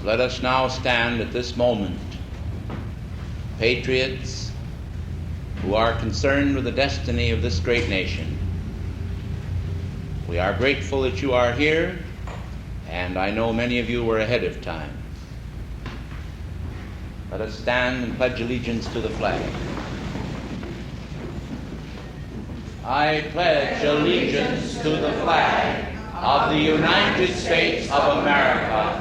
Let us now stand at this moment, patriots who are concerned with the destiny of this great nation. We are grateful that you are here, and I know many of you were ahead of time. Let us stand and pledge allegiance to the flag. I pledge allegiance to the flag of the United States of America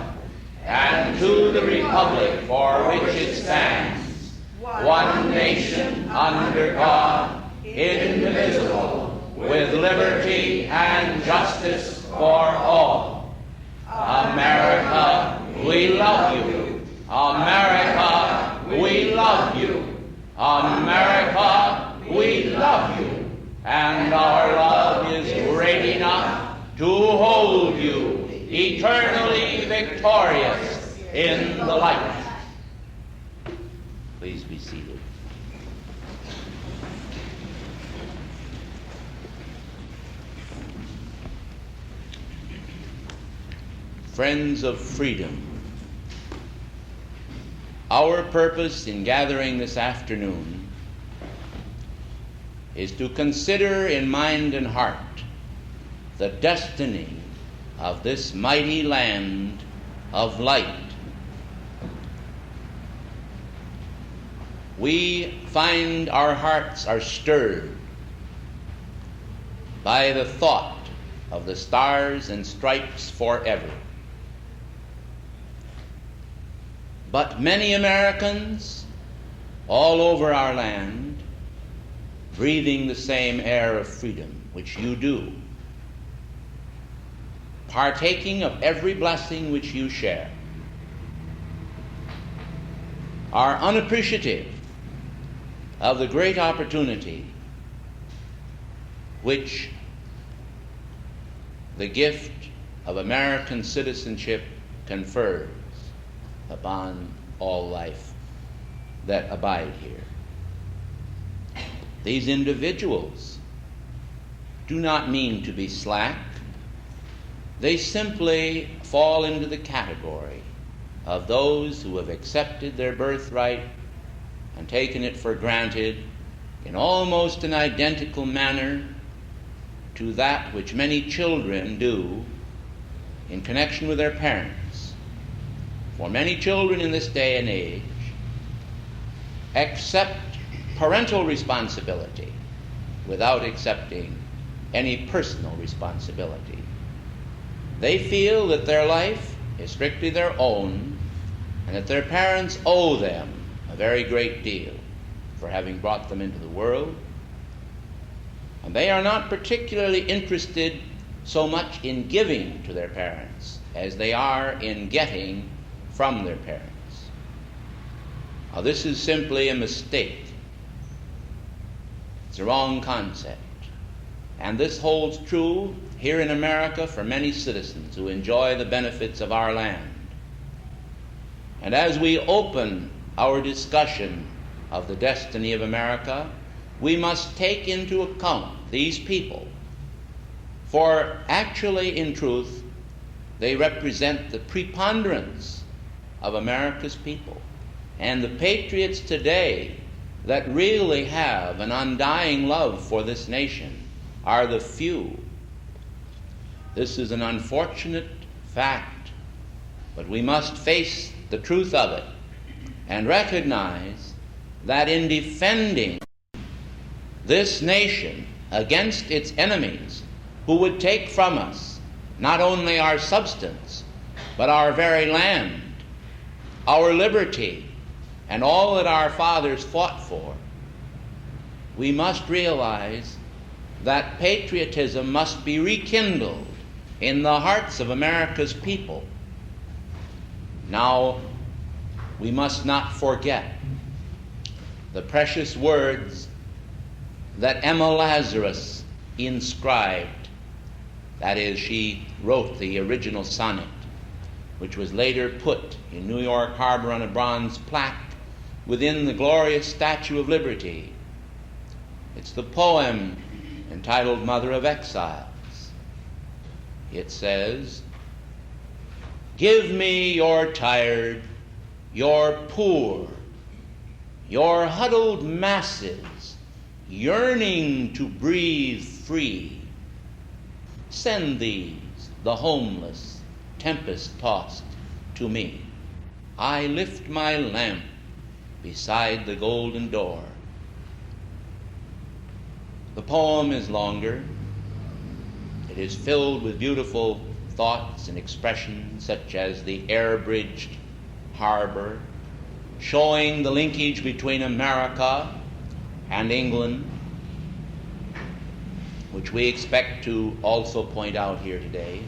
and to the republic for which it stands, one nation under God, indivisible, with liberty and justice for all. America, we love you. America, we love you. America, we love you. And our love is great enough to hold you eternally victorious in the light. Please be seated. Friends of freedom, our purpose in gathering this afternoon is to consider in mind and heart the destiny of this mighty land of light. We find our hearts are stirred by the thought of the stars and stripes forever. But many Americans all over our land, breathing the same air of freedom which you do, partaking of every blessing which you share, are unappreciative of the great opportunity which the gift of American citizenship confers upon all life that abide here. These individuals do not mean to be slack. They simply fall into the category of those who have accepted their birthright and taken it for granted in almost an identical manner to that which many children do in connection with their parents. For many children in this day and age accept parental responsibility without accepting any personal responsibility. They feel that their life is strictly their own and that their parents owe them a very great deal for having brought them into the world. And they are not particularly interested so much in giving to their parents as they are in getting from their parents. Now, this is simply a mistake. It's a wrong concept. And this holds true here in America for many citizens who enjoy the benefits of our land. And as we open our discussion of the destiny of America, we must take into account these people, for actually, in truth, they represent the preponderance of America's people. And the patriots today that really have an undying love for this nation are the few. This is an unfortunate fact, but we must face the truth of it and recognize that in defending this nation against its enemies who would take from us not only our substance, but our very land, our liberty, and all that our fathers fought for, we must realize that patriotism must be rekindled in the hearts of America's people. Now, we must not forget the precious words that Emma Lazarus inscribed. That is, she wrote the original sonnet, which was later put in New York Harbor on a bronze plaque within the glorious Statue of Liberty. It's the poem entitled Mother of Exiles. It says, Give me your tired, your poor, your huddled masses, yearning to breathe free. Send these, the homeless, tempest-tossed, to me. I lift my lamp beside the golden door. The poem is longer. It is filled with beautiful thoughts and expressions such as the air-bridged harbor, showing the linkage between America and England, which we expect to also point out here today,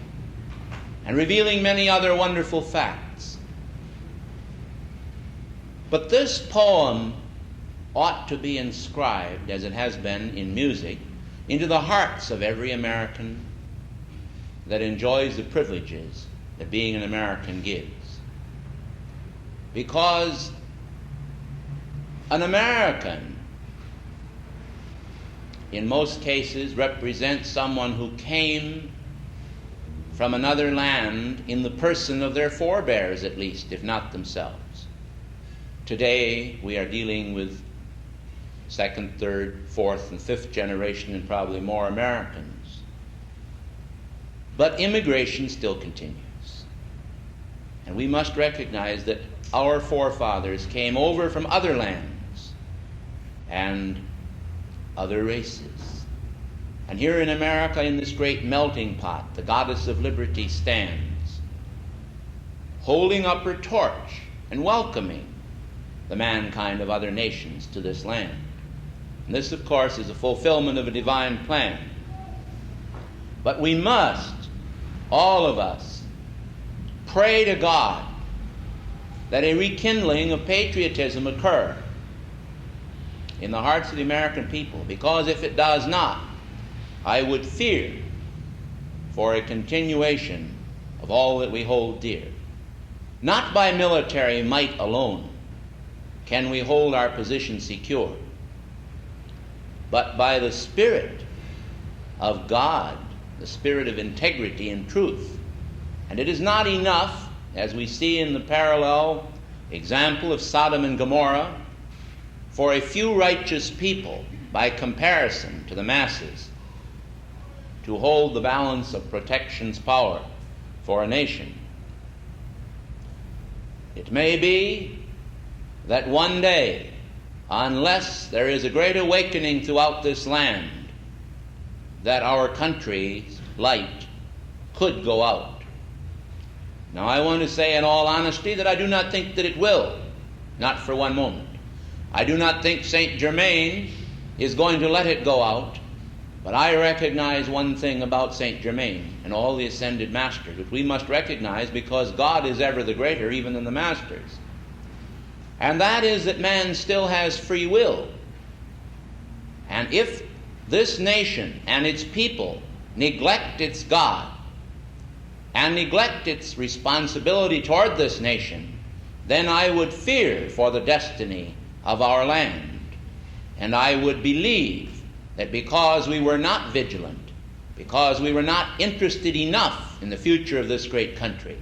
and revealing many other wonderful facts. But this poem ought to be inscribed, as it has been in music, into the hearts of every American that enjoys the privileges that being an American gives. Because an American, in most cases, represents someone who came from another land in the person of their forebears, at least, if not themselves. Today, we are dealing with second, third, fourth, and fifth generation, and probably more Americans. But immigration still continues. And we must recognize that our forefathers came over from other lands and other races. And here in America, in this great melting pot, the goddess of liberty stands, holding up her torch and welcoming the mankind of other nations to this land. And this, of course, is a fulfillment of a divine plan. But we must, all of us, pray to God that a rekindling of patriotism occur in the hearts of the American people, because if it does not, I would fear for a continuation of all that we hold dear. Not by military might alone can we hold our position secure, but by the Spirit of God, the spirit of integrity and truth. And it is not enough, as we see in the parallel example of Sodom and Gomorrah, for a few righteous people, by comparison to the masses, to hold the balance of protection's power for a nation. It may be that one day, unless there is a great awakening throughout this land, that our country's light could go out. Now, I want to say in all honesty that I do not think that it will, not for one moment. I do not think St. Germain is going to let it go out, but I recognize one thing about St. Germain and all the ascended masters, which we must recognize because God is ever the greater even than the masters. And that is that man still has free will. And if this nation and its people neglect its God and neglect its responsibility toward this nation, then I would fear for the destiny of our land. And I would believe that because we were not vigilant, because we were not interested enough in the future of this great country,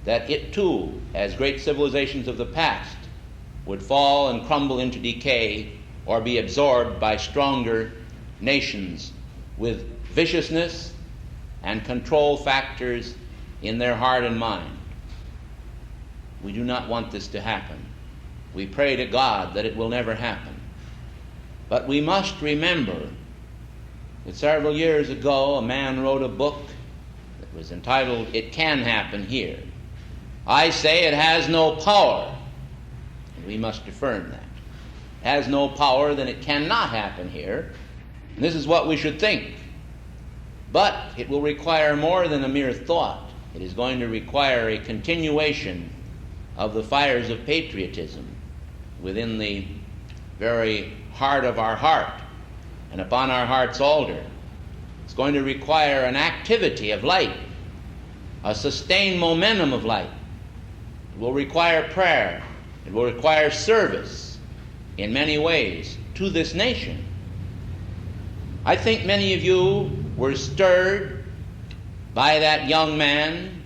that it too, as great civilizations of the past, would fall and crumble into decay or be absorbed by stronger nations with viciousness and control factors in their heart and mind. We do not want this to happen. We pray to God that it will never happen. But we must remember that several years ago a man wrote a book that was entitled, "It Can Happen Here." I say it has no power, and we must affirm that. It has no power, then it cannot happen here. And this is what we should think. But it will require more than a mere thought. It is going to require a continuation of the fires of patriotism within the very heart of our heart and upon our heart's altar. It's going to require an activity of light, a sustained momentum of light. It will require prayer. It will require service in many ways to this nation. I think many of you were stirred by that young man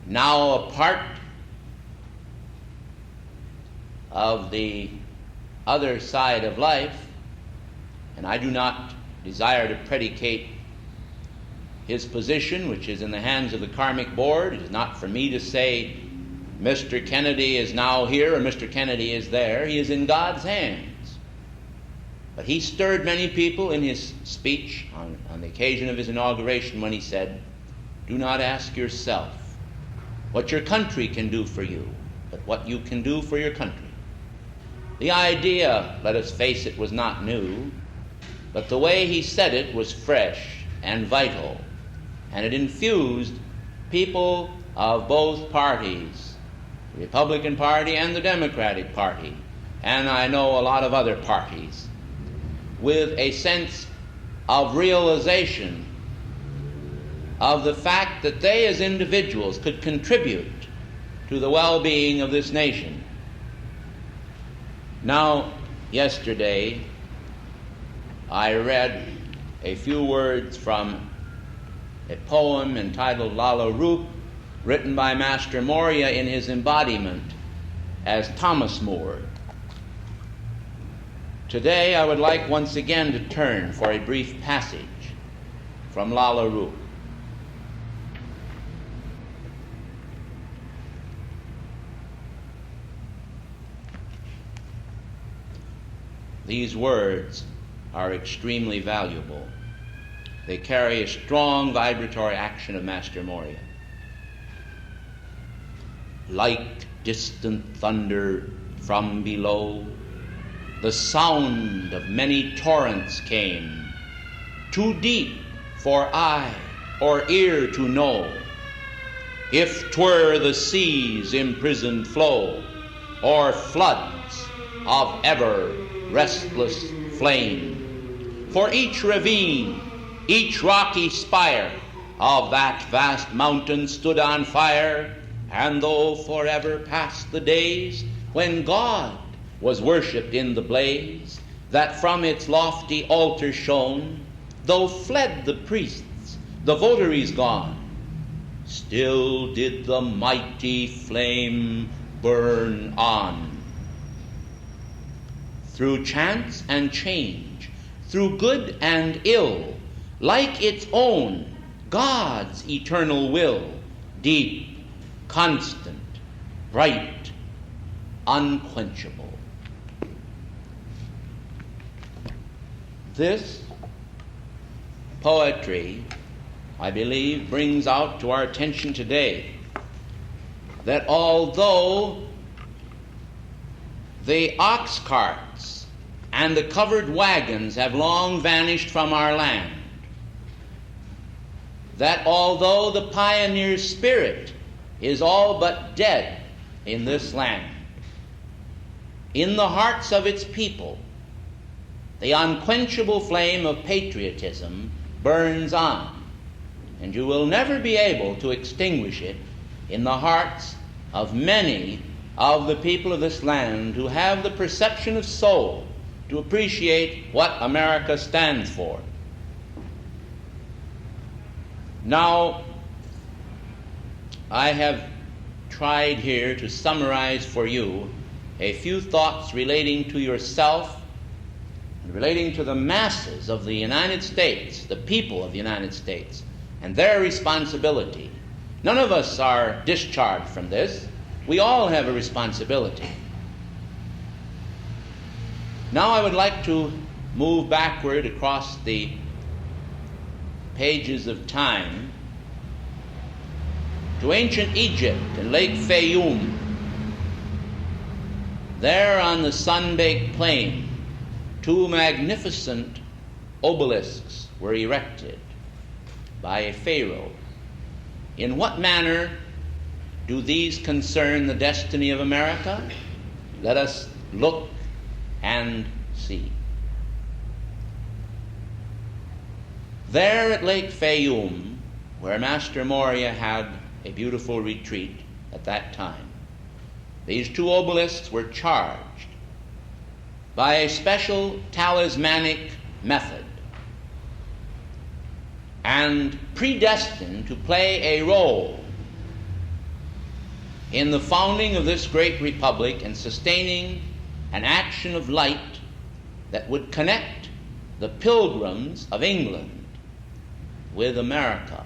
now a part of the other side of life, and I do not desire to predicate his position, which is in the hands of the Karmic Board. It is not for me to say Mr. Kennedy is now here or Mr. Kennedy is there. He is in God's hands. But he stirred many people in his speech on the occasion of his inauguration when he said, "Do not ask yourself what your country can do for you, but what you can do for your country." The idea, let us face it, was not new, but the way he said it was fresh and vital, and it infused people of both parties, the Republican Party and the Democratic Party, and I know a lot of other parties, with a sense of realization of the fact that they as individuals could contribute to the well-being of this nation. Now, yesterday, I read a few words from a poem entitled Lalla Rookh, written by Master Moria in his embodiment as Thomas More. Today, I would like once again to turn for a brief passage from Lalla Rookh. These words are extremely valuable. They carry a strong vibratory action of Master Moria. Like distant thunder from below, the sound of many torrents came, too deep for eye or ear to know, if 'twere the sea's imprisoned flow, or floods of ever restless flame. For each ravine, each rocky spire of that vast mountain stood on fire, and though forever passed the days when God was worshipped in the blaze that from its lofty altar shone, though fled the priests, the votaries gone, still did the mighty flame burn on. Through chance and change, through good and ill, like its own, God's eternal will, deep, constant, bright, unquenchable. This poetry, I believe, brings out to our attention today that although the ox carts and the covered wagons have long vanished from our land, that although the pioneer's spirit is all but dead in this land, in the hearts of its people, the unquenchable flame of patriotism burns on, and you will never be able to extinguish it in the hearts of many of the people of this land who have the perception of soul to appreciate what America stands for. Now, I have tried here to summarize for you a few thoughts relating to yourself and relating to the masses of the United States, the people of the United States, and their responsibility. None of us are discharged from this. We all have a responsibility. Now I would like to move backward across the pages of time to ancient Egypt and Lake Fayoum. There on the sun-baked plain, two magnificent obelisks were erected by a pharaoh. In what manner do these concern the destiny of America? Let us look and see. There at Lake Fayoum, where Master Moria had a beautiful retreat at that time, these two obelisks were charged by a special talismanic method and predestined to play a role in the founding of this great republic and sustaining an action of light that would connect the pilgrims of England with America.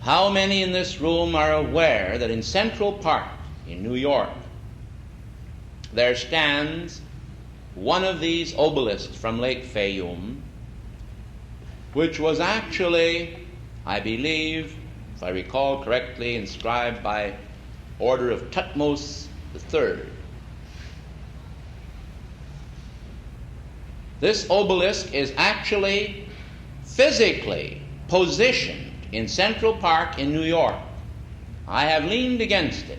How many in this room are aware that in Central Park in New York there stands one of these obelisks from Lake Fayum, which was actually, I believe, if I recall correctly, inscribed by order of Thutmose III. This obelisk is actually physically positioned in Central Park in New York. I have leaned against it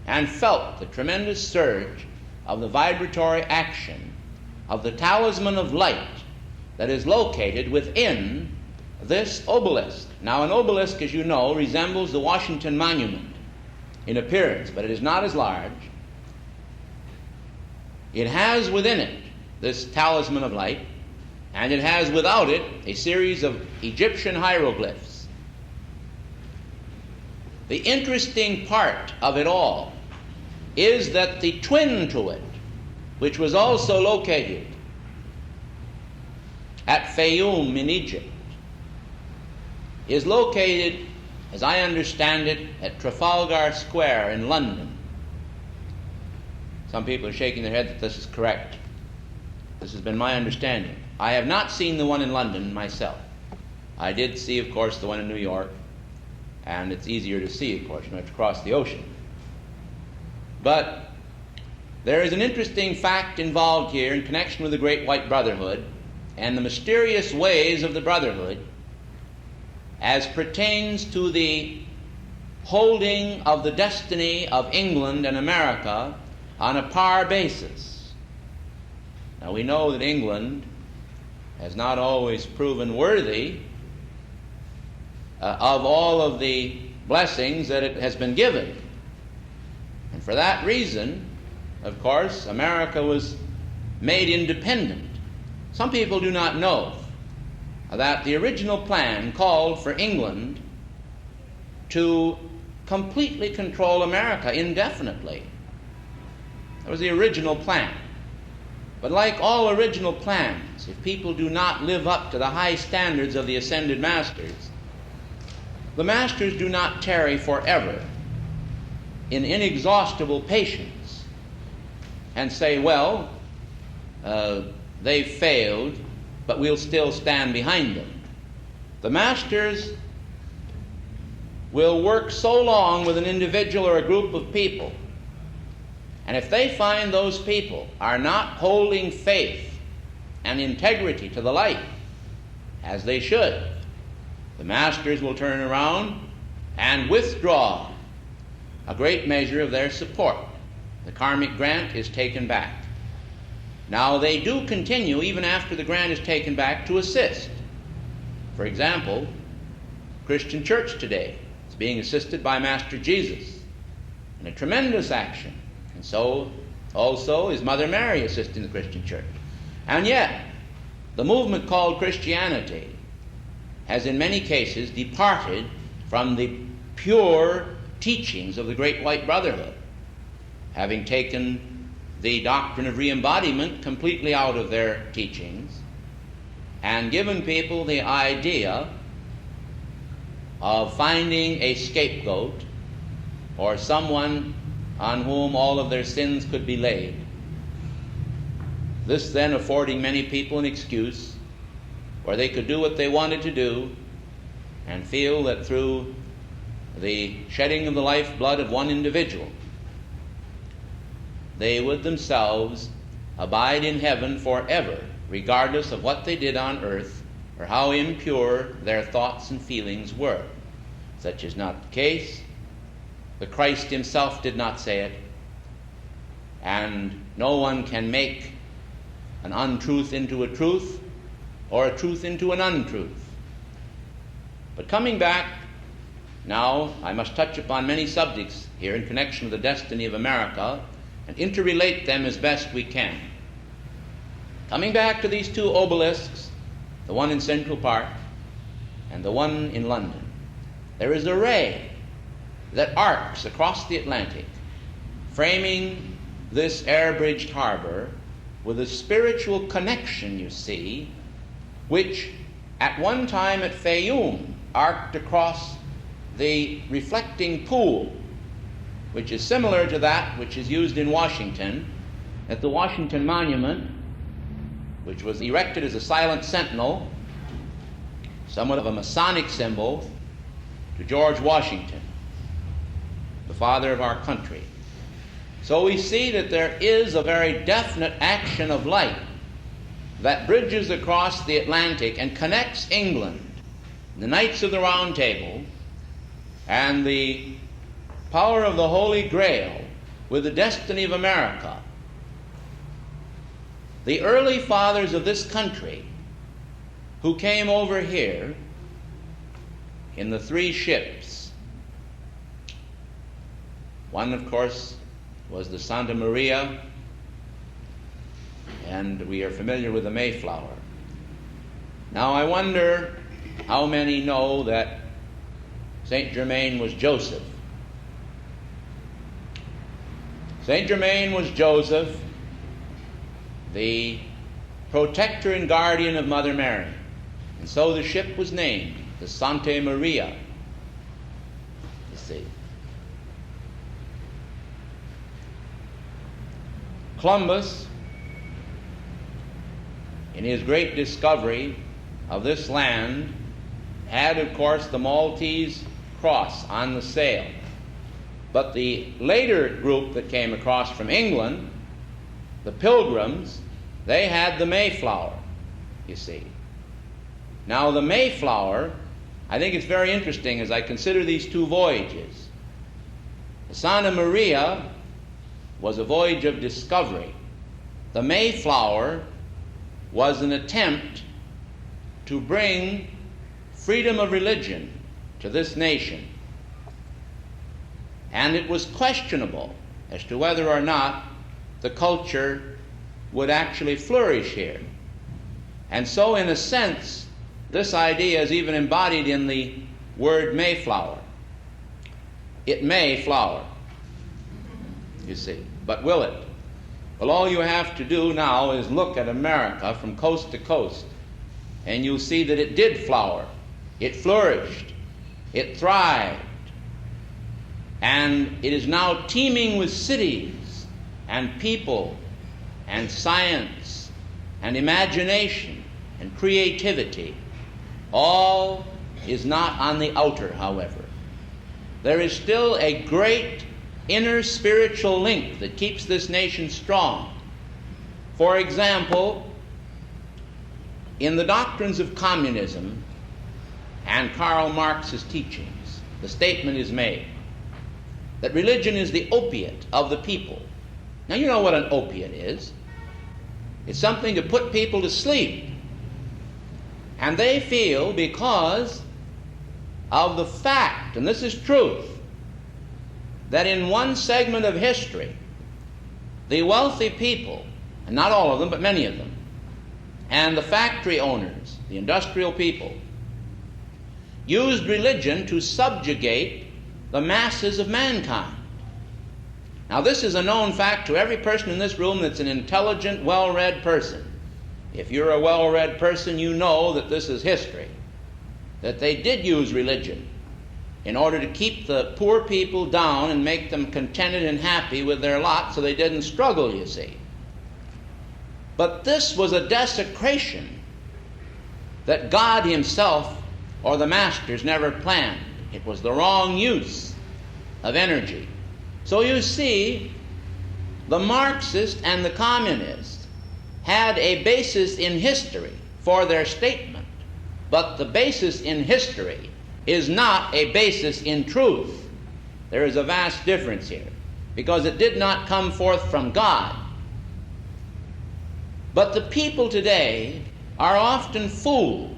and felt the tremendous surge of the vibratory action of the talisman of light that is located within this obelisk. Now, an obelisk, as you know, resembles the Washington Monument in appearance, but it is not as large. It has within it this talisman of light, and it has without it a series of Egyptian hieroglyphs. The interesting part of it all is that the twin to it, which was also located at Fayum in Egypt, is located, as I understand it, at Trafalgar Square in London. Some people are shaking their head that this is correct. This has been my understanding. I have not seen the one in London myself. I did see, of course, the one in New York, and it's easier to see, of course, you don't have to cross the ocean. But there is an interesting fact involved here in connection with the Great White Brotherhood and the mysterious ways of the Brotherhood as pertains to the holding of the destiny of England and America on a par basis. Now, we know that England has not always proven worthy of all of the blessings that it has been given. And for that reason, of course, America was made independent. Some people do not know that the original plan called for England to completely control America indefinitely. That was the original plan. But like all original plans, if people do not live up to the high standards of the ascended masters, the masters do not tarry forever in inexhaustible patience and say, well, they failed, but we'll still stand behind them. The masters will work so long with an individual or a group of people, and if they find those people are not holding faith and integrity to the light as they should, the masters will turn around and withdraw a great measure of their support. The karmic grant is taken back. Now, they do continue, even after the grant is taken back, to assist. For example, Christian church today is being assisted by Master Jesus in a tremendous action. And so also is Mother Mary assisting the Christian church. And yet, the movement called Christianity has in many cases departed from the pure teachings of the Great White Brotherhood, having taken the doctrine of re-embodiment completely out of their teachings and given people the idea of finding a scapegoat or someone on whom all of their sins could be laid. This then affording many people an excuse where they could do what they wanted to do and feel that through the shedding of the lifeblood of one individual, they would themselves abide in heaven forever, regardless of what they did on earth or how impure their thoughts and feelings were. Such is not the case. The Christ himself did not say it, and no one can make an untruth into a truth or a truth into an untruth. But coming back, now I must touch upon many subjects here in connection with the destiny of America and interrelate them as best we can. Coming back to these two obelisks, the one in Central Park and the one in London, there is a ray that arcs across the Atlantic, framing this air-bridged harbor with a spiritual connection, you see, which at one time at Fayoum arced across the reflecting pool, which is similar to that which is used in Washington at the Washington Monument, which was erected as a silent sentinel, somewhat of a Masonic symbol, to George Washington, the father of our country. So we see that there is a very definite action of light that bridges across the Atlantic and connects England, the Knights of the Round Table, and the power of the Holy Grail with the destiny of America. The early fathers of this country who came over here in the 3 ships, one, of course, was the Santa Maria, and we are familiar with the Mayflower. Now, I wonder how many know that St. Germain was Joseph. St. Germain was Joseph, the protector and guardian of Mother Mary. And so the ship was named the Santa Maria, you see. Columbus, in his great discovery of this land, had, of course, the Maltese cross on the sail. But the later group that came across from England, the Pilgrims, they had the Mayflower, you see. Now, the Mayflower, I think it's very interesting as I consider these 2 voyages. The Santa Maria was a voyage of discovery. The Mayflower was an attempt to bring freedom of religion to this nation. And it was questionable as to whether or not the culture would actually flourish here. And so, in a sense, this idea is even embodied in the word Mayflower. It may flower, you see, but will it? Well, all you have to do now is look at America from coast to coast, and you'll see that it did flower. It flourished. It thrived. And it is now teeming with cities and people and science and imagination and creativity. All is not on the outer, however. There is still a great inner spiritual link that keeps this nation strong. For example, in the doctrines of communism and Karl Marx's teachings, the statement is made that religion is the opiate of the people. Now, you know what an opiate is. It's something to put people to sleep. And they feel, because of the fact, and this is truth, that in one segment of history, the wealthy people, and not all of them, but many of them, and the factory owners, the industrial people, used religion to subjugate the masses of mankind. Now, this is a known fact to every person in this room that's an intelligent, well-read person. If you're a well-read person, you know that this is history, that they did use religion in order to keep the poor people down and make them contented and happy with their lot so they didn't struggle, you see. But this was a desecration that God himself or the masters never planned. It was the wrong use of energy. So you see, the Marxist and the communist had a basis in history for their statement, but the basis in history is not a basis in truth. There is a vast difference here, because it did not come forth from God. But the people today are often fooled,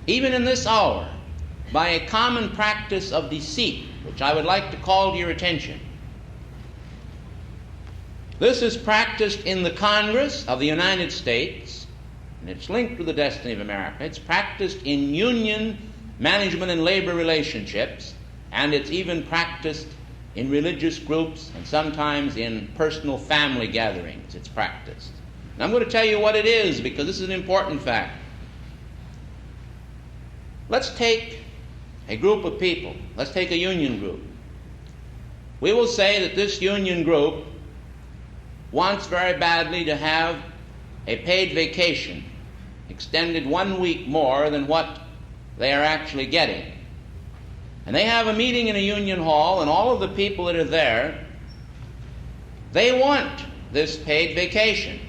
even in this hour, by a common practice of deceit, which I would like to call to your attention. This is practiced in the Congress of the United States, and it's linked to the destiny of America. It's practiced in union management and labor relationships, and it's even practiced in religious groups and sometimes in personal family gatherings. It's practiced. And I'm going to tell you what it is, because this is an important fact. Let's take a group of people. Let's take a union group. We will say that this union group wants very badly to have a paid vacation extended 1 week more than what they are actually getting. And they have a meeting in a union hall, and all of the people that are there, they want this paid vacation.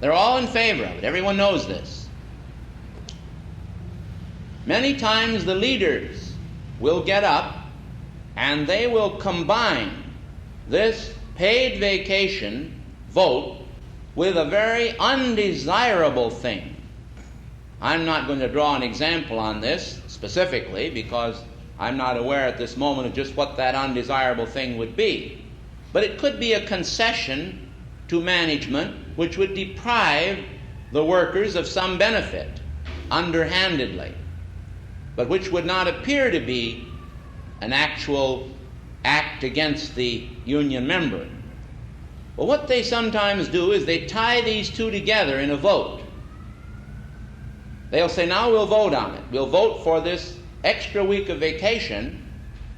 They're all in favor of it. Everyone knows this. Many times the leaders will get up and they will combine this paid vacation vote with a very undesirable thing. I'm not going to draw an example on this specifically, because I'm not aware at this moment of just what that undesirable thing would be. But it could be a concession to management which would deprive the workers of some benefit underhandedly, but which would not appear to be an actual act against the union member. But what they sometimes do is they tie these two together in a vote. They'll say, now we'll vote on it. We'll vote for this extra week of vacation,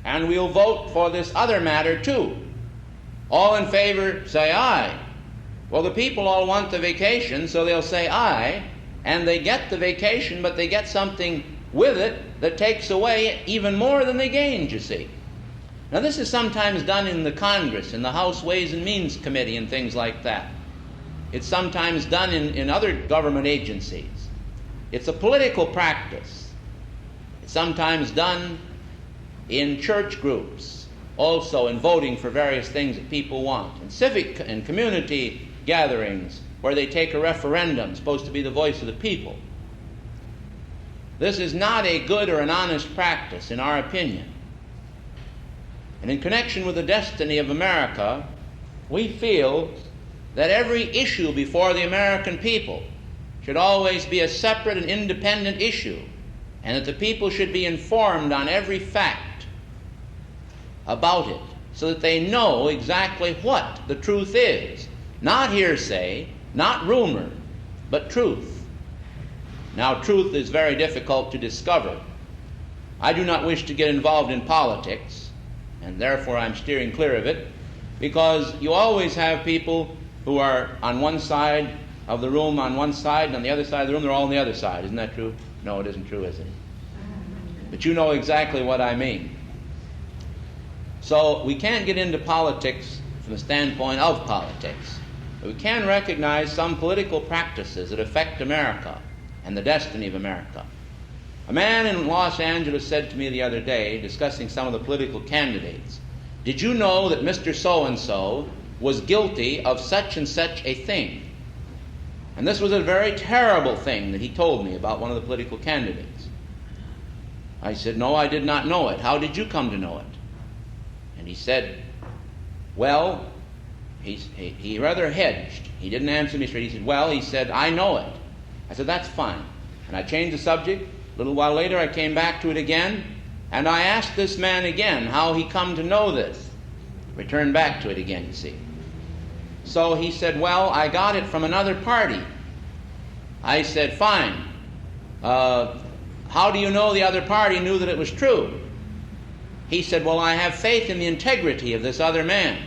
and we'll vote for this other matter too. All in favor say aye. Well, the people all want the vacation, so they'll say aye, and they get the vacation, but they get something with it that takes away even more than they gained, you see. Now, this is sometimes done in the Congress, in the House Ways and Means Committee and things like that. It's sometimes done in other government agencies. It's a political practice. It's sometimes done in church groups, also in voting for various things that people want, in civic and community gatherings where they take a referendum, supposed to be the voice of the people. This is not a good or an honest practice, in our opinion. And in connection with the destiny of America, we feel that every issue before the American people should always be a separate and independent issue, and that the people should be informed on every fact about it, so that they know exactly what the truth is. Not hearsay, not rumor, but truth. Now, truth is very difficult to discover. I do not wish to get involved in politics, and therefore I'm steering clear of it, because you always have people who are on one side of the room on one side, and on the other side of the room they're all on the other side. Isn't that true? No, it isn't true, is it? But you know exactly what I mean. So we can't get into politics from the standpoint of politics, but we can recognize some political practices that affect America and the destiny of America. A man in Los Angeles said to me the other day, discussing some of the political candidates, "Did you know that Mr. So-and-so was guilty of such and such a thing?" And this was a very terrible thing that he told me about one of the political candidates. I said, "No, I did not know it. How did you come to know it?" And he said, well, he rather hedged. He didn't answer me straight. He said, well, he said, "I know it." I said, "That's fine." And I changed the subject. A little while later, I came back to it again, and I asked this man again how he come to know this. Returned back to it again, you see. So he said, "Well, I got it from another party." I said, "Fine. How do you know the other party knew that it was true?" He said, "Well, I have faith in the integrity of this other man."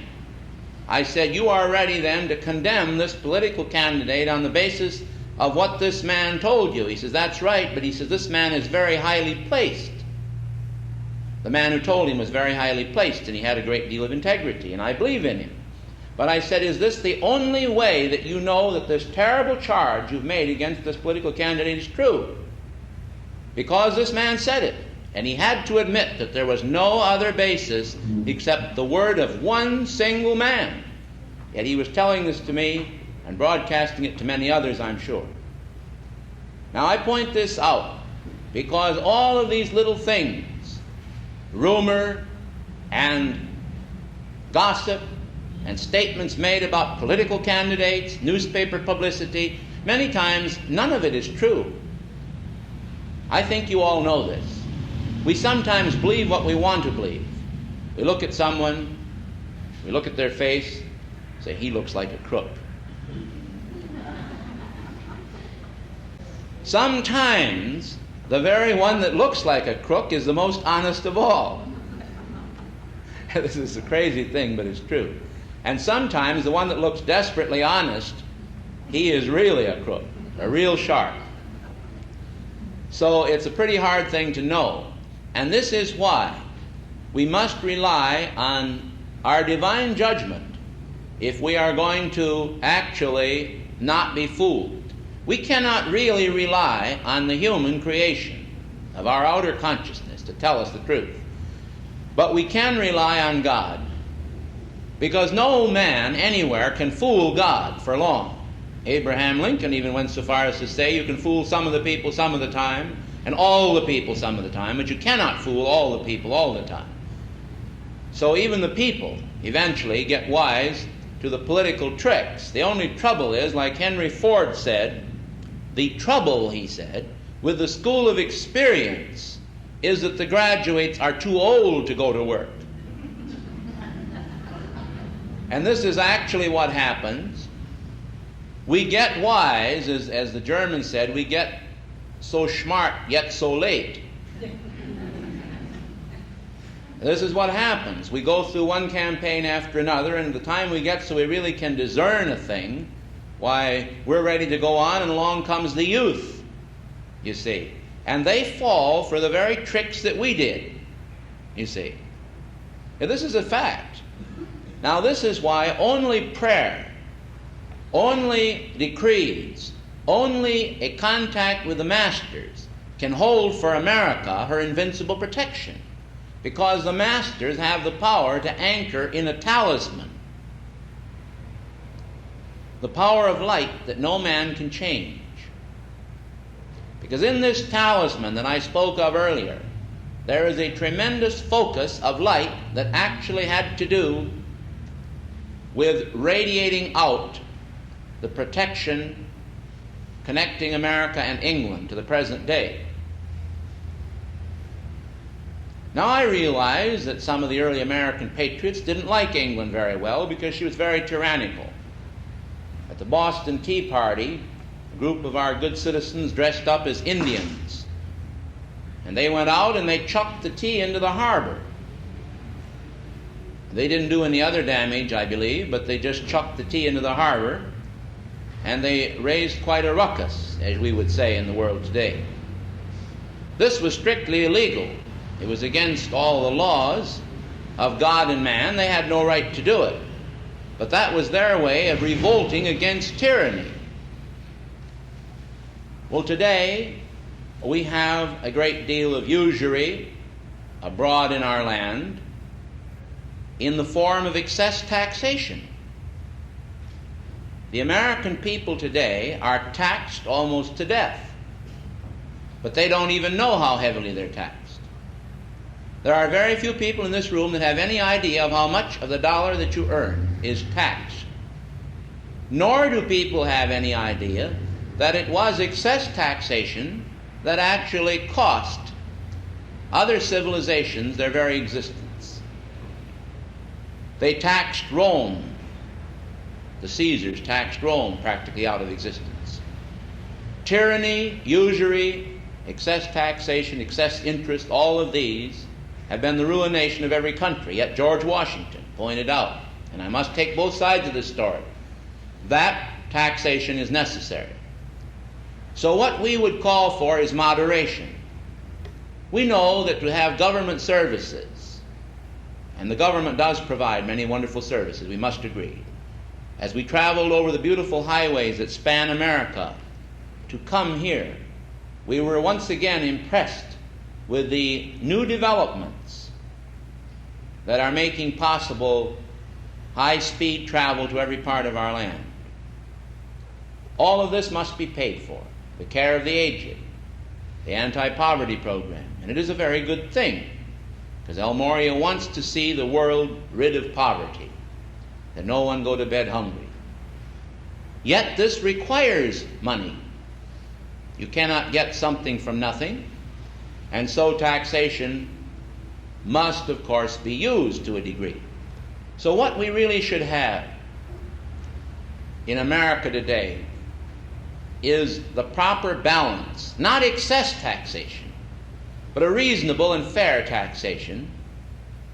I said, "You are ready then to condemn this political candidate on the basis of what this man told you?" He says, "That's right, but," he says, "this man is very highly placed." The man who told him was very highly placed, and he had a great deal of integrity, and I believe in him. But I said, "Is this the only way that you know that this terrible charge you've made against this political candidate is true?" Because this man said it, and he had to admit that there was no other basis except the word of one single man. Yet he was telling this to me and broadcasting it to many others, I'm sure. Now, I point this out because all of these little things, rumor and gossip and statements made about political candidates, newspaper publicity, many times none of it is true. I think you all know this. We sometimes believe what we want to believe. We look at someone, we look at their face, say, he looks like a crook. Sometimes the very one that looks like a crook is the most honest of all. This is a crazy thing, but it's true. And sometimes the one that looks desperately honest, he is really a crook, a real shark. So it's a pretty hard thing to know. And this is why we must rely on our divine judgment if we are going to actually not be fooled. We cannot really rely on the human creation of our outer consciousness to tell us the truth. But we can rely on God, because no man anywhere can fool God for long. Abraham Lincoln even went so far as to say you can fool some of the people some of the time, and all the people some of the time, but you cannot fool all the people all the time. So even the people eventually get wise to the political tricks. The only trouble is, like Henry Ford said, the trouble, he said, with the school of experience is that the graduates are too old to go to work. And this is actually what happens. We get wise, as the German said, we get so smart yet so late. This is what happens. We go through one campaign after another, and the time we get so we really can discern a thing, why, we're ready to go on, and along comes the youth, you see. And they fall for the very tricks that we did, you see. And this is a fact. Now, this is why only prayer, only decrees, only a contact with the masters can hold for America her invincible protection. Because the masters have the power to anchor in a talisman, the power of light that no man can change. Because in this talisman that I spoke of earlier, there is a tremendous focus of light that actually had to do with radiating out the protection connecting America and England to the present day. Now, I realize that some of the early American patriots didn't like England very well because she was very tyrannical. At the Boston Tea Party, a group of our good citizens dressed up as Indians, and they went out and they chucked the tea into the harbor. They didn't do any other damage, I believe, but they just chucked the tea into the harbor, and they raised quite a ruckus, as we would say in the world today. This was strictly illegal. It was against all the laws of God and man. They had no right to do it. But that was their way of revolting against tyranny. Well, today we have a great deal of usury abroad in our land in the form of excess taxation. The American people today are taxed almost to death, but they don't even know how heavily they're taxed. There are very few people in this room that have any idea of how much of the dollar that you earn is taxed. Nor do people have any idea that it was excess taxation that actually cost other civilizations their very existence. They taxed Rome. The Caesars taxed Rome practically out of existence. Tyranny, usury, excess taxation, excess interest, all of these have been the ruination of every country. Yet George Washington pointed out, and I must take both sides of this story, that taxation is necessary. So what we would call for is moderation. We know that to have government services, and the government does provide many wonderful services, we must agree. As we traveled over the beautiful highways that span America to come here, we were once again impressed with the new developments that are making possible high-speed travel to every part of our land. All of this must be paid for. The care of the aged, the anti-poverty program, and it is a very good thing, because El Morya wants to see the world rid of poverty, that no one go to bed hungry. Yet this requires money. You cannot get something from nothing. And so taxation must, of course, be used to a degree. So what we really should have in America today is the proper balance, not excess taxation, but a reasonable and fair taxation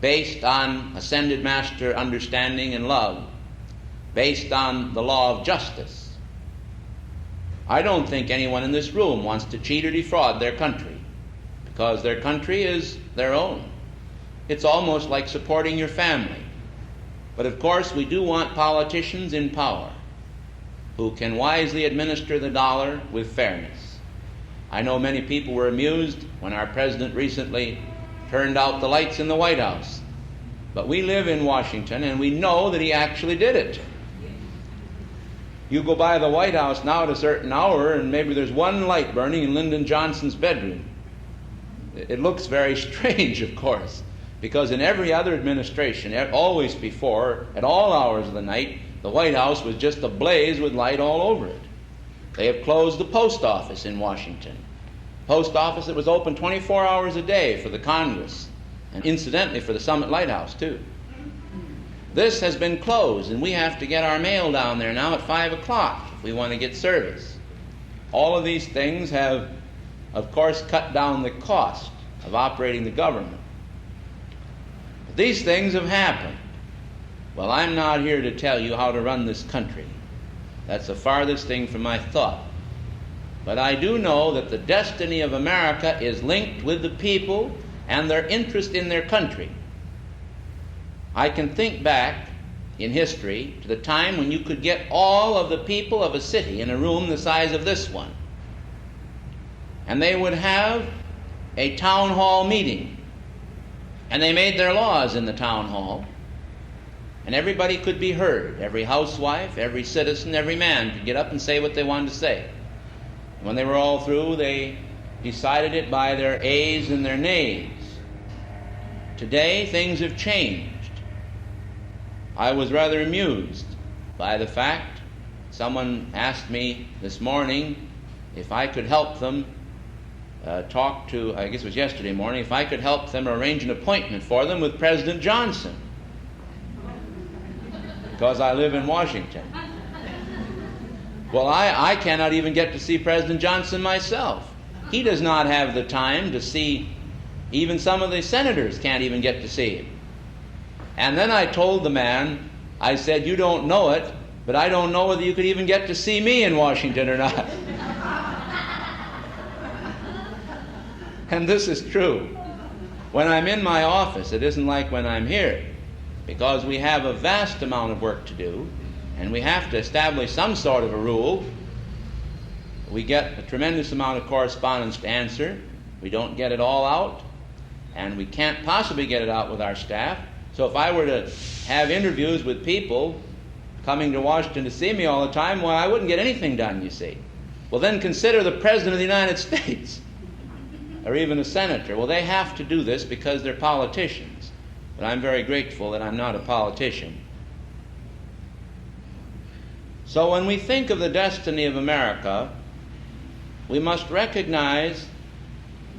based on ascended master understanding and love, based on the law of justice. I don't think anyone in this room wants to cheat or defraud their country, because their country is their own. It's almost like supporting your family. But of course, we do want politicians in power who can wisely administer the dollar with fairness. I know many people were amused when our president recently turned out the lights in the White House. But we live in Washington, and we know that he actually did it. You go by the White House now at a certain hour, and maybe there's one light burning in Lyndon Johnson's bedroom. It looks very strange, of course, because in every other administration, always before, at all hours of the night, the White House was just ablaze with light all over it. They have closed the post office in Washington. Post office that was open 24 hours a day for the Congress, and incidentally for the Summit Lighthouse too. This has been closed, and we have to get our mail down there now at 5 o'clock if we want to get service. All of these things have, of course, cut down the cost of operating the government. But these things have happened. Well, I'm not here to tell you how to run this country. That's the farthest thing from my thought. But I do know that the destiny of America is linked with the people and their interest in their country. I can think back in history to the time when you could get all of the people of a city in a room the size of this one. And they would have a town hall meeting. And they made their laws in the town hall. And everybody could be heard. Every housewife, every citizen, every man could get up and say what they wanted to say. And when they were all through, they decided it by their ayes and their nays. Today, things have changed. I was rather amused by the fact someone asked me this morning if I could help them talk to, I guess it was yesterday morning, if I could help them arrange an appointment for them with President Johnson, because I live in Washington. Well, I cannot even get to see President Johnson myself. He does not have the time to see, even some of the senators can't even get to see him. And then I told the man, I said, you don't know it, but I don't know whether you could even get to see me in Washington or not. And this is true. When I'm in my office, it isn't like when I'm here, because we have a vast amount of work to do, and we have to establish some sort of a rule. We get a tremendous amount of correspondence to answer. We don't get it all out, and we can't possibly get it out with our staff. So if I were to have interviews with people coming to Washington to see me all the time, well, I wouldn't get anything done, you see. Well, then consider the President of the United States, or even a senator. Well, they have to do this because they're politicians. But I'm very grateful that I'm not a politician. So when we think of the destiny of America, we must recognize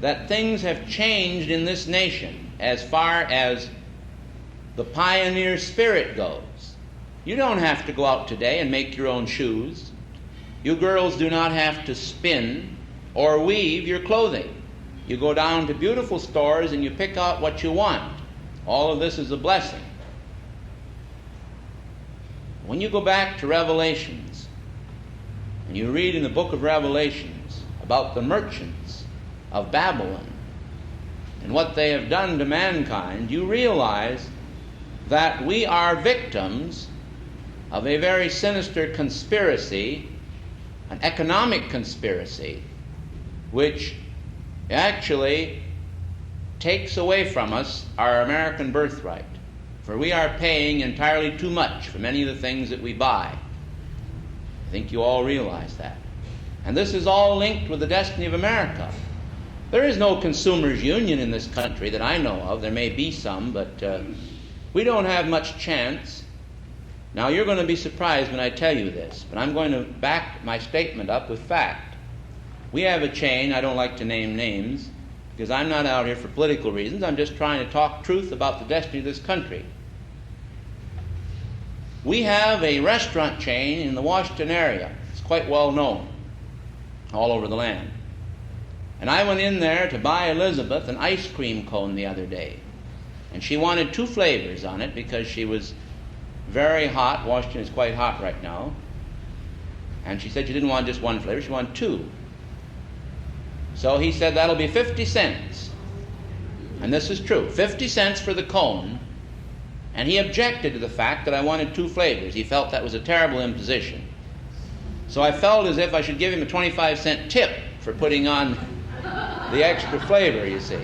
that things have changed in this nation as far as the pioneer spirit goes. You don't have to go out today and make your own shoes. You girls do not have to spin or weave your clothing. You go down to beautiful stores and you pick out what you want. All of this is a blessing. When you go back to Revelations, and you read in the book of Revelations about the merchants of Babylon and what they have done to mankind, you realize that we are victims of a very sinister conspiracy, an economic conspiracy, which actually takes away from us our American birthright. For we are paying entirely too much for many of the things that we buy. I think you all realize that. And this is all linked with the destiny of America. There is no consumers' union in this country that I know of. There may be some, but we don't have much chance. Now, you're going to be surprised when I tell you this, but I'm going to back my statement up with fact. We have a chain, I don't like to name names, because I'm not out here for political reasons. I'm just trying to talk truth about the destiny of this country. We have a restaurant chain in the Washington area. It's quite well known all over the land. And I went in there to buy Elizabeth an ice cream cone the other day. And she wanted 2 flavors on it because she was very hot. Washington is quite hot right now. And she said she didn't want just 1 flavor, she wanted 2. So he said, that'll be 50 cents. And this is true, 50 cents for the cone. And he objected to the fact that I wanted 2 flavors. He felt that was a terrible imposition. So I felt as if I should give him a 25-cent tip for putting on the extra flavor, you see.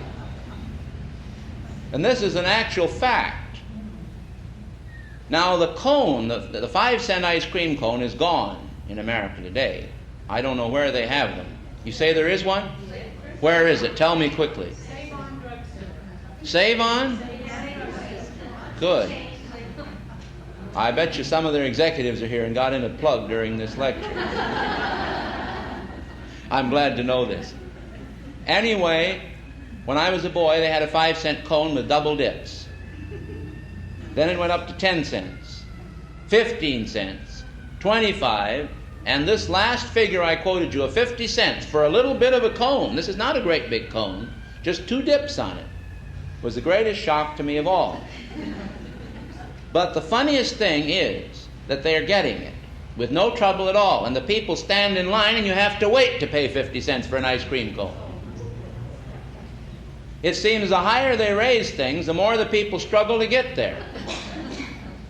And this is an actual fact. Now the cone, the 5-cent ice cream cone is gone in America today. I don't know where they have them. You say there is one? Where is it? Tell me quickly. Save-On Drug Center. Save-On? Good. I bet you some of their executives are here and got in a plug during this lecture. I'm glad to know this. Anyway, when I was a boy, they had a 5-cent cone with double dips. Then it went up to 10 cents, 15 cents, 25, and this last figure I quoted you of 50 cents for a little bit of a cone. This is not a great big cone, just 2 dips on it. Was the greatest shock to me of all. But the funniest thing is that they are getting it with no trouble at all, and the people stand in line and you have to wait to pay 50 cents for an ice cream cone. It seems the higher they raise things, the more the people struggle to get there.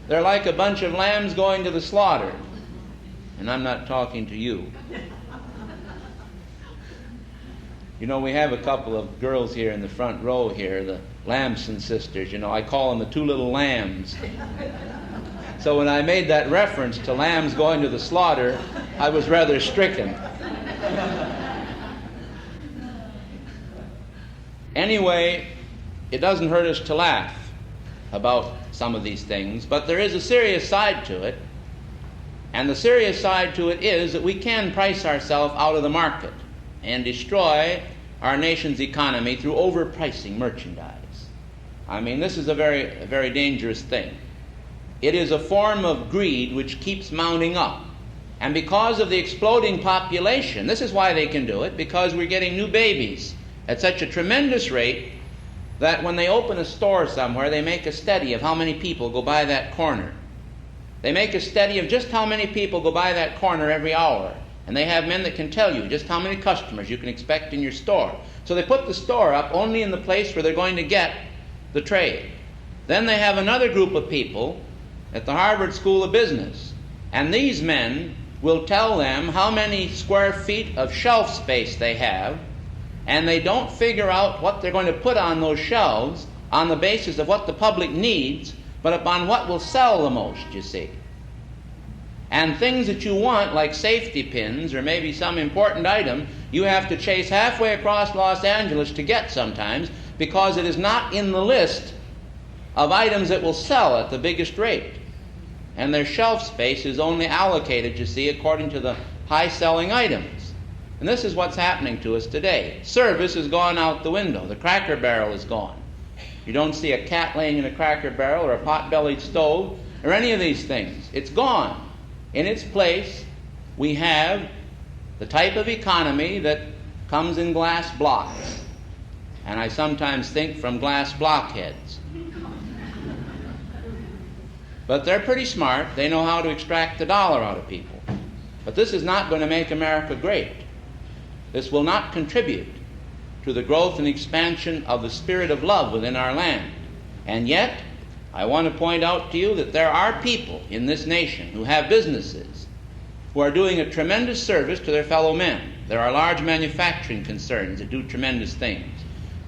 They're like a bunch of lambs going to the slaughter. And I'm not talking to you. You know, we have a couple of girls here in the front row here, the Lamson sisters. You know, I call them the 2 little lambs. So when I made that reference to lambs going to the slaughter, I was rather stricken. Anyway, it doesn't hurt us to laugh about some of these things, but there is a serious side to it. And the serious side to it is that we can price ourselves out of the market and destroy our nation's economy through overpricing merchandise. I mean, this is a very dangerous thing. It is a form of greed which keeps mounting up. And because of the exploding population, this is why they can do it, because we're getting new babies at such a tremendous rate that when they open a store somewhere, they make a study of how many people go by that corner. They make a study of just how many people go by that corner every hour. And they have men that can tell you just how many customers you can expect in your store. So they put the store up only in the place where they're going to get the trade. Then they have another group of people at the Harvard School of Business. And these men will tell them how many square feet of shelf space they have. And they don't figure out what they're going to put on those shelves on the basis of what the public needs, but upon what will sell the most, you see. And things that you want, like safety pins or maybe some important item, you have to chase halfway across Los Angeles to get sometimes, because it is not in the list of items that will sell at the biggest rate. And their shelf space is only allocated, you see, according to the high-selling items. And this is what's happening to us today. Service has gone out the window. The Cracker Barrel is gone. You don't see a cat laying in a Cracker Barrel or a pot-bellied stove or any of these things. It's gone. In its place, we have the type of economy that comes in glass blocks. And I sometimes think from glass blockheads. But they're pretty smart. They know how to extract the dollar out of people. But this is not going to make America great. This will not contribute to the growth and expansion of the spirit of love within our land. And yet, I want to point out to you that there are people in this nation who have businesses who are doing a tremendous service to their fellow men. There are large manufacturing concerns that do tremendous things.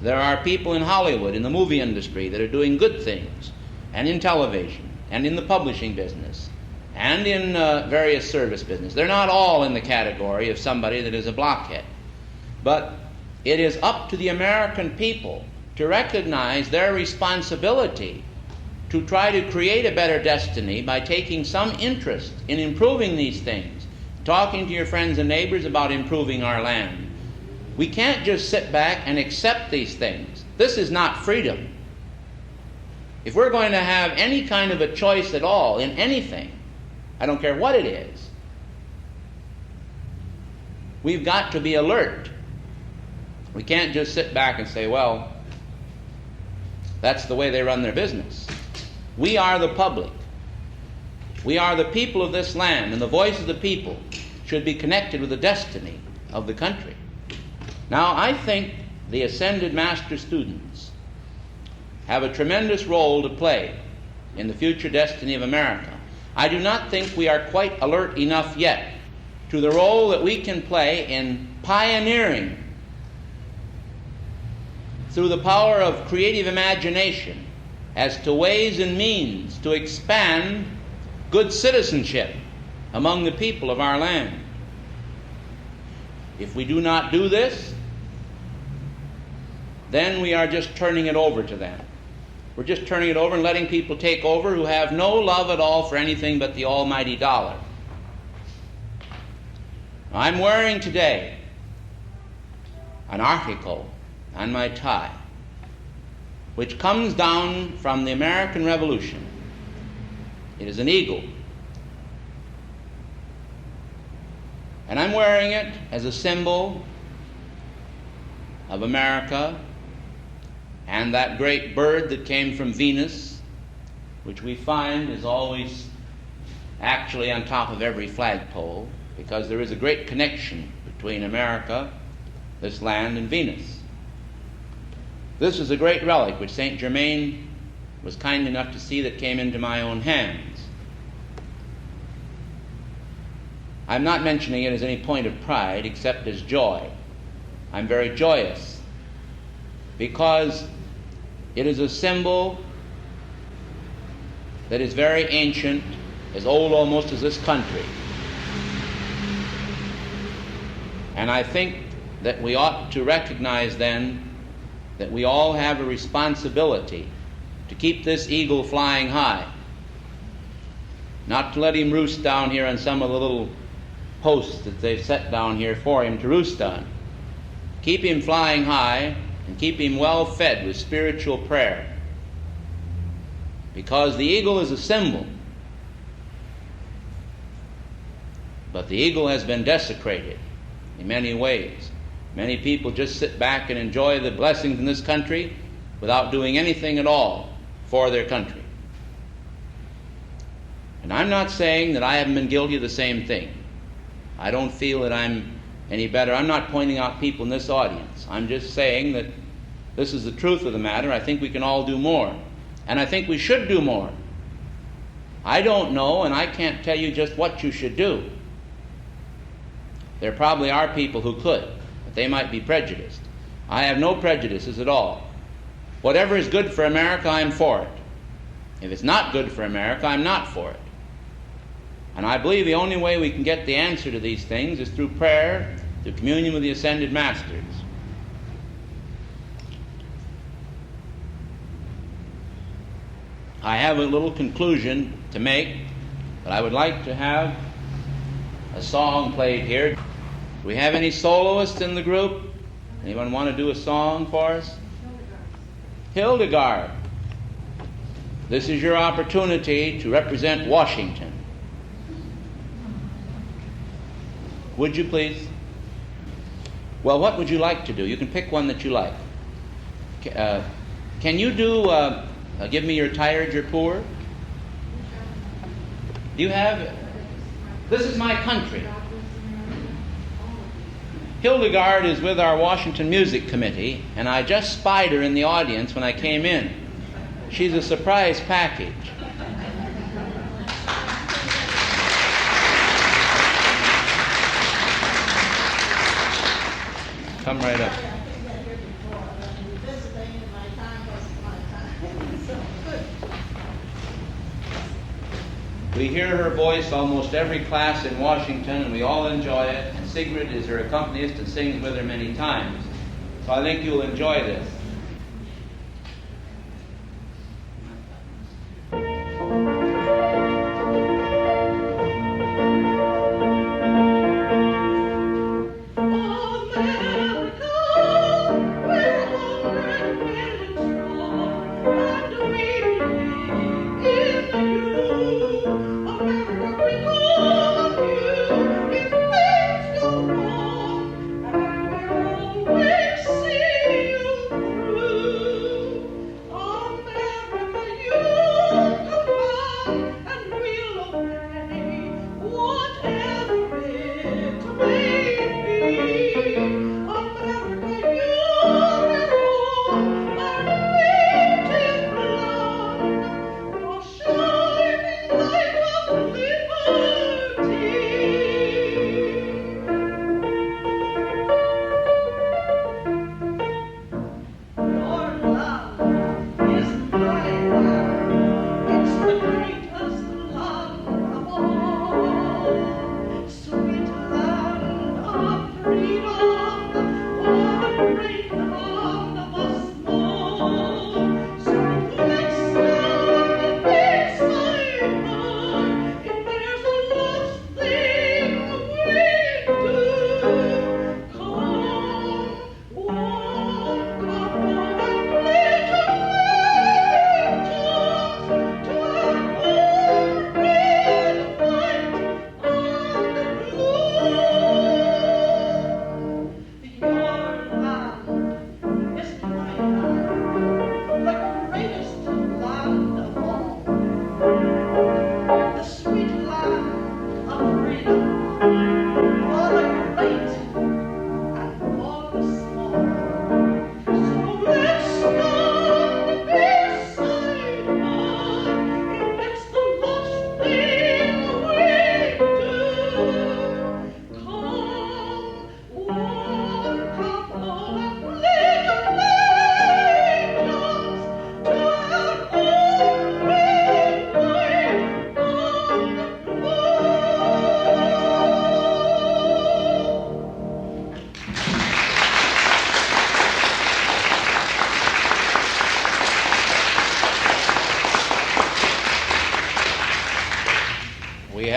There are people in Hollywood, in the movie industry, that are doing good things, and in television, and in the publishing business, and in various service business. They're not all in the category of somebody that is a blockhead. But it is up to the American people to recognize their responsibility to try to create a better destiny by taking some interest in improving these things, talking to your friends and neighbors about improving our land, We can't just sit back and accept these things. This is not freedom. If we're going to have any kind of a choice at all in anything, I don't care what it is, we've got to be alert. We can't just sit back and say, well, that's the way they run their business. We are the public. We are the people of this land, and the voice of the people should be connected with the destiny of the country. Now, I think the Ascended Master students have a tremendous role to play in the future destiny of America. I do not think we are quite alert enough yet to the role that we can play in pioneering through the power of creative imagination as to ways and means to expand good citizenship among the people of our land. If we do not do this, then we are just turning it over to them. We're just turning it over and letting people take over who have no love at all for anything but the almighty dollar. I'm wearing today an article on my tie which comes down from the American Revolution. It is an eagle. And I'm wearing it as a symbol of America and that great bird that came from Venus, which we find is always actually on top of every flagpole, because there is a great connection between America, this land, and Venus. This is a great relic which St. Germain was kind enough to see that came into my own hands. I'm not mentioning it as any point of pride except as joy. I'm very joyous because it is a symbol that is very ancient, as old almost as this country. And I think that we ought to recognize then that we all have a responsibility to keep this eagle flying high, not to let him roost down here on some of the little posts that they've set down here for him to roost on. Keep him flying high and keep him well fed with spiritual prayer, because the eagle is a symbol, but the eagle has been desecrated in many ways. Many people just sit back and enjoy the blessings in this country without doing anything at all for their country. And I'm not saying that I haven't been guilty of the same thing. I don't feel that I'm any better. I'm not pointing out people in this audience. I'm just saying that this is the truth of the matter. I think we can all do more. And I think we should do more. I don't know, and I can't tell you just what you should do. There probably are people who could, but they might be prejudiced. I have no prejudices at all. Whatever is good for America, I'm for it. If it's not good for America, I'm not for it. And I believe the only way we can get the answer to these things is through prayer, through communion with the Ascended Masters. I have a little conclusion to make, but I would like to have a song played here. Do we have any soloists in the group? Anyone want to do a song for us? Hildegard. This is your opportunity to represent Washington. Would you please? Well, what would you like to do? You can pick one that you like. Can you do Give Me You're Tired, You're Poor? Do you have... This is my country. Hildegard is with our Washington Music Committee, and I just spied her in the audience when I came in. She's a surprise package. Come right up. We hear her voice almost every class in Washington, and we all enjoy it. And Sigrid is her accompanist and sings with her many times. So I think you'll enjoy this. America!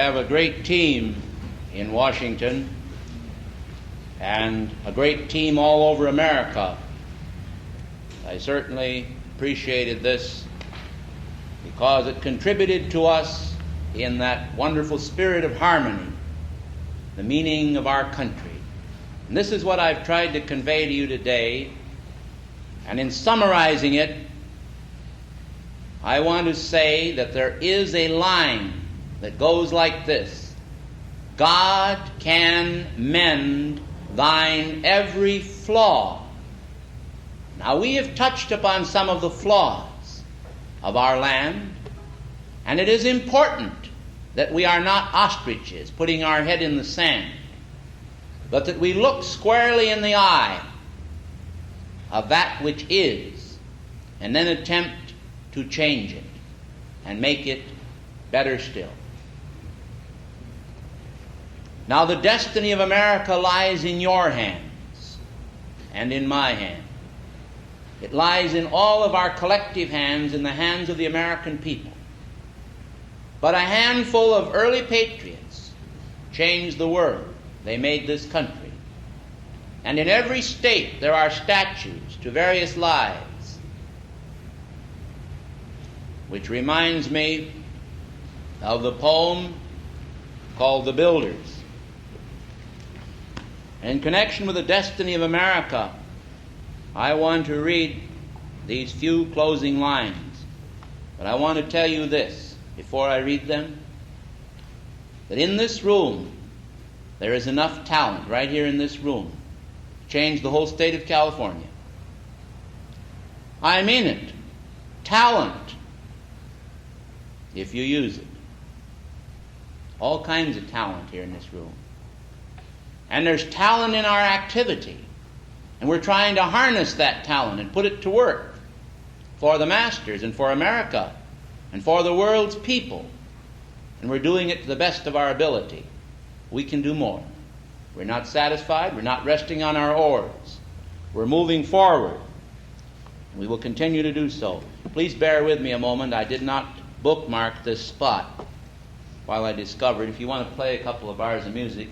have a great team in Washington and a great team all over America. I certainly appreciated this because it contributed to us in that wonderful spirit of harmony, the meaning of our country. And this is what I've tried to convey to you today. And in summarizing it, I want to say that there is a line that goes like this: God can mend thine every flaw. Now, we have touched upon some of the flaws of our land, and it is important that we are not ostriches putting our head in the sand, but that we look squarely in the eye of that which is, and then attempt to change it and make it better still. Now, the destiny of America lies in your hands and in my hand. It lies in all of our collective hands, in the hands of the American people. But a handful of early patriots changed the world. They made this country. And in every state there are statues to various lives, which reminds me of the poem called The Builders. In connection with the destiny of America, I want to read these few closing lines. But I want to tell you this before I read them, that in this room there is enough talent right here in this room to change the whole state of California. I mean it. Talent, if you use it. All kinds of talent here in this room. And there's talent in our activity. And we're trying to harness that talent and put it to work for the masters and for America and for the world's people. And we're doing it to the best of our ability. We can do more. We're not satisfied. We're not resting on our oars. We're moving forward. We will continue to do so. Please bear with me a moment. I did not bookmark this spot while I discovered. If you want to play a couple of bars of music.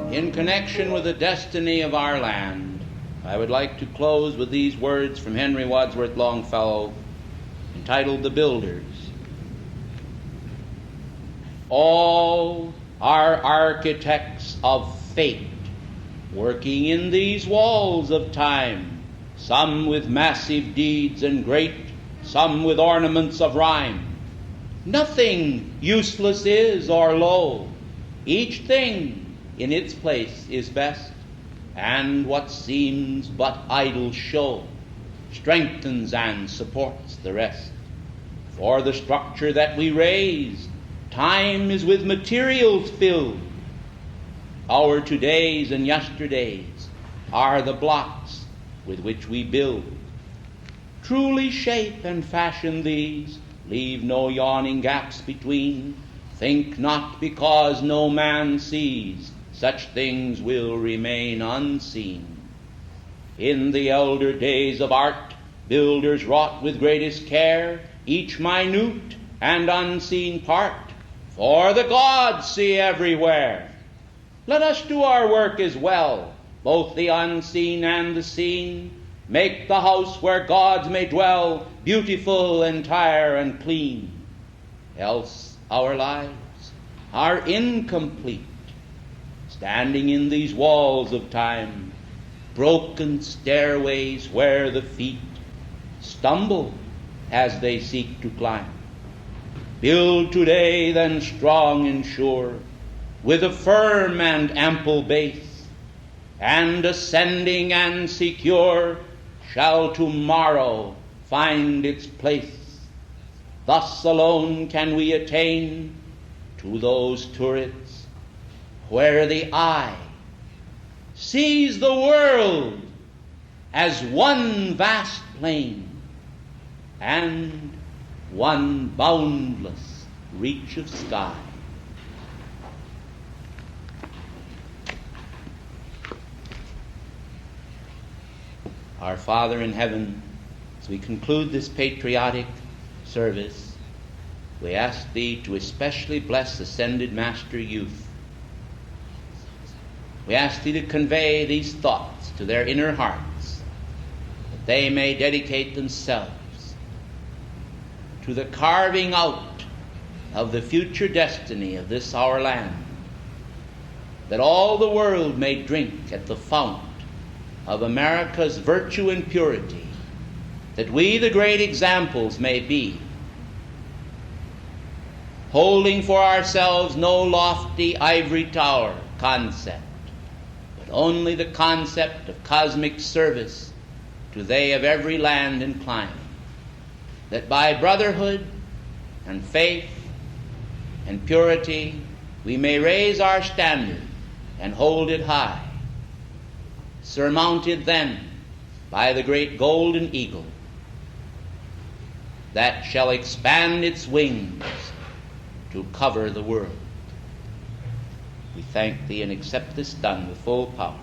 In connection with the destiny of our land, I would like to close with these words from Henry Wadsworth Longfellow, entitled The Builders. All are architects of fate, working in these walls of time, some with massive deeds and great, some with ornaments of rhyme. Nothing useless is or low, each thing in its place is best, and what seems but idle show strengthens and supports the rest. For the structure that we raise, time is with materials filled. Our todays and yesterdays are the blocks with which we build. Truly shape and fashion these, leave no yawning gaps between. Think not because no man sees, such things will remain unseen. In the elder days of art, builders wrought with greatest care each minute and unseen part, For the gods see everywhere. Let us do our work as well, both the unseen and the seen. Make the house where gods may dwell beautiful, entire, and clean. Else our lives are incomplete, standing in these walls of time, broken stairways where the feet stumble as they seek to climb. Build today, then strong and sure, with a firm and ample base, and ascending and secure shall tomorrow find its place. Thus alone can we attain to those turrets where the eye sees the world as one vast plain and one boundless reach of sky. Our Father in heaven, as we conclude this patriotic service, we ask Thee to especially bless Ascended Master youth. We ask Thee to convey these thoughts to their inner hearts, that they may dedicate themselves to the carving out of the future destiny of this our land, that all the world may drink at the fount of America's virtue and purity, that we, the great examples, may be, holding for ourselves no lofty ivory tower concept, but only the concept of cosmic service to they of every land and clime, that by brotherhood and faith and purity we may raise our standard and hold it high, surmounted then by the great golden eagle that shall expand its wings to cover the world. We thank Thee and accept this done with full power.